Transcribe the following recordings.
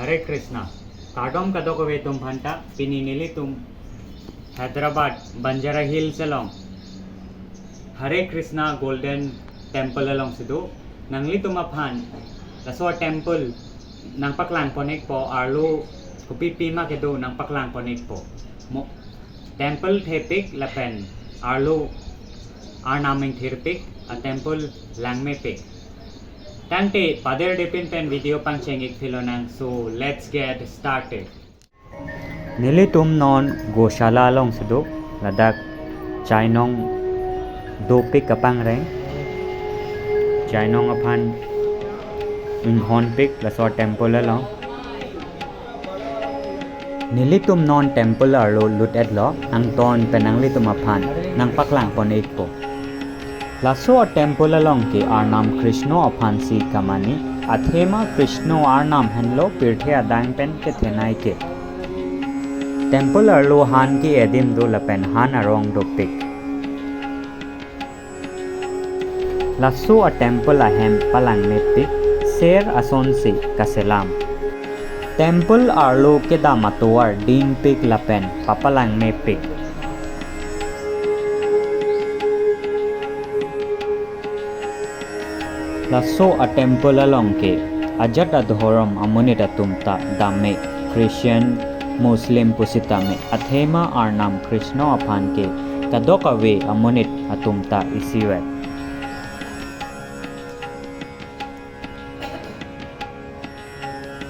हरे कृष्णा काडोम कदोक वे तुम भंटा पिनी नीली तुम हैदराबाद बंजारा हिल्स अलोंग हरे कृष्णा गोल्डन टेम्पल अलोंग सिदो नंगली तुम अफान लसो टेम्पल नंग पकलांग पोनेक पो आरलो कुपी पीमा के दो नंग पकलांग पोनेक पो टेम्पल थेपिक लपेन आरलो आर नामिंग थेरपिक a temple langme pic tante pader depin pen video pang chengik philonang so let's get started nili tum non goshala long sido ladak chainong do pic kapang reng chainong aphan inghon pic la so temple along nili tum non temple arlo lut et lo ang ton penangli tum aphan nang paklang pon ek po lasso temple along के are नाम कृष्णो अफांसी कमानी अथेमा कृष्णो are नाम हनलो पीठे अदांग pen के थेनाई के temple Arlo हान की एदिम दो लपेन हान अरोंग दो पिक लासो टेम्पल अहेम पलंग में पिक शेर असोनसी कसेलाम टेम्पल अरलो के दामतोर डीन पिक लपेन पपलंग में पिक लासो a temple along ke ajat adhoram amonita tumta dame Christian Muslim pusita me athema arnam Krishna aphan ke kadoka we amonit atumta isiwe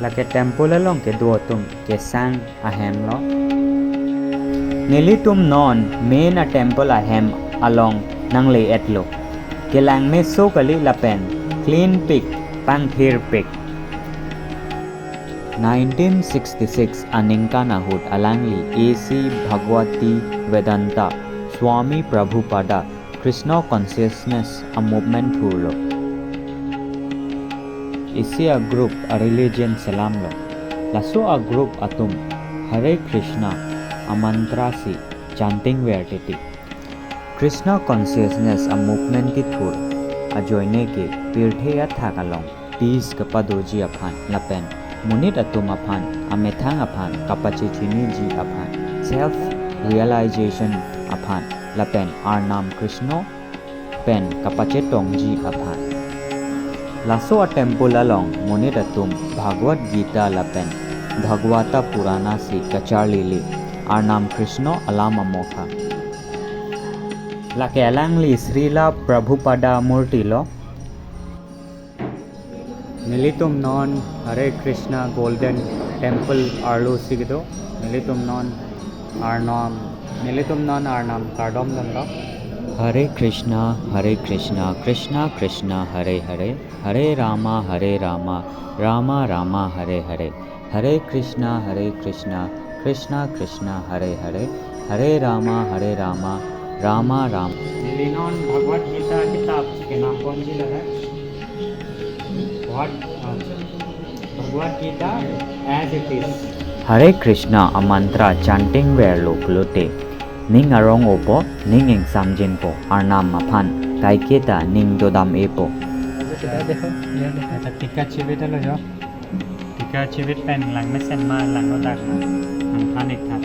lake temple along ke do tum ke sang ahem lo nili tum non main a temple ahem along nangle etlo ke lang me so kali lapen clean pic pangthir pic 1966 अनिंका नाहुट अलंगली AC Bhaktivedanta Swami Prabhupada Krishna consciousness अ movement थूलो इसी अ group अ religion सलाम लो लसो अ ग्रुप अतुम हरे कृष्णा अ मंत्रासी चांटिंग वेर्टिटी कृष्णा कॉन्शियसनेस अ मूवमेंट की थूर अजोयने के पीढ़े थाकालोंग पीस कपदोजी अफान लपेन मुनित अतुम अफान अमेथांग अफान कपचिचिनी जी अफान सेल्फ रियलाइजेशन अफान लपेन आर नाम कृष्णो पेन कपचेटोंग जी अफान लासो अ टेम्पल अलोंग मुनित अतुम भागवत गीता लपेन भगवता पुराना सी कचार लीली आर नाम कृष्णो अलाम अमोखा लाके अलंगली श्रीला प्रभुपादा मूर्ति लो निलितुम नॉन हरे कृष्णा गोल्डन टेम्पल आरलो सिगदो निलितुम नॉन आर नाम कार्डोम लंगा हरे कृष्णा कृष्णा कृष्णा हरे हरे हरे रामा रामा रामा हरे हरे हरे कृष्णा कृष्णा कृष्णा हरे हरे हरे रामा रामा राम नीलिनॉन भगवत गीता किताब के नाम कौन सी लगा Bhagavad Gita as it is Hare Krishna अ मंत्रा चांटिंग वेर लोकलोटे निंग अरोंग ओपो निंग इंग सामजिन पो आर नाम मफान काइकेता निंग दोदाम एपो देखो टिका चिवित लो जो टिका चिवित पेन लंग में सेनमा लंगो दागना हम एक था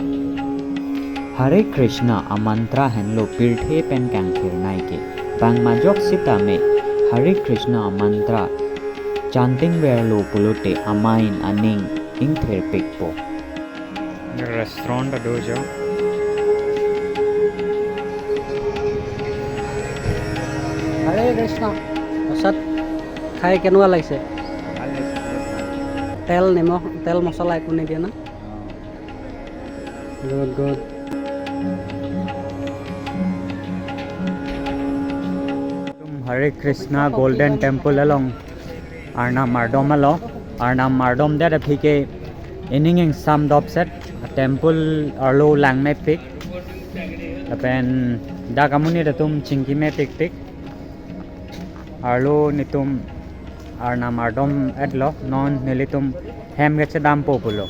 हरे कृष्णा अमंत्रा हेनलो पीढ़े पेन कैंथिर नाइके बांगमाजोक सीता में हरे कृष्णा अमंत्रा चांटिंग वेरलो पुलोटे अमाइन अनिंग इंग थेरपिक पो रेस्टोरेंट दोजो हरे कृष्णा सत खाई केनुआ लागिसे तेल निमख तेल मसला एकु नि दिया ना गुड हरे कृष्णा गोल्डन टेम्पल अलोंग आरना मारडोम अलो आरना मारडोम दे फिके इनिंग सम डॉप सेट टेम्पल अरलो लैंग में पिक अपन दागामुनी तुम चिंकी में पिक पिक अरलो नितुम आरना मारडोम एडलो नॉन नेली तुम हेम गचे दाम पो पुलो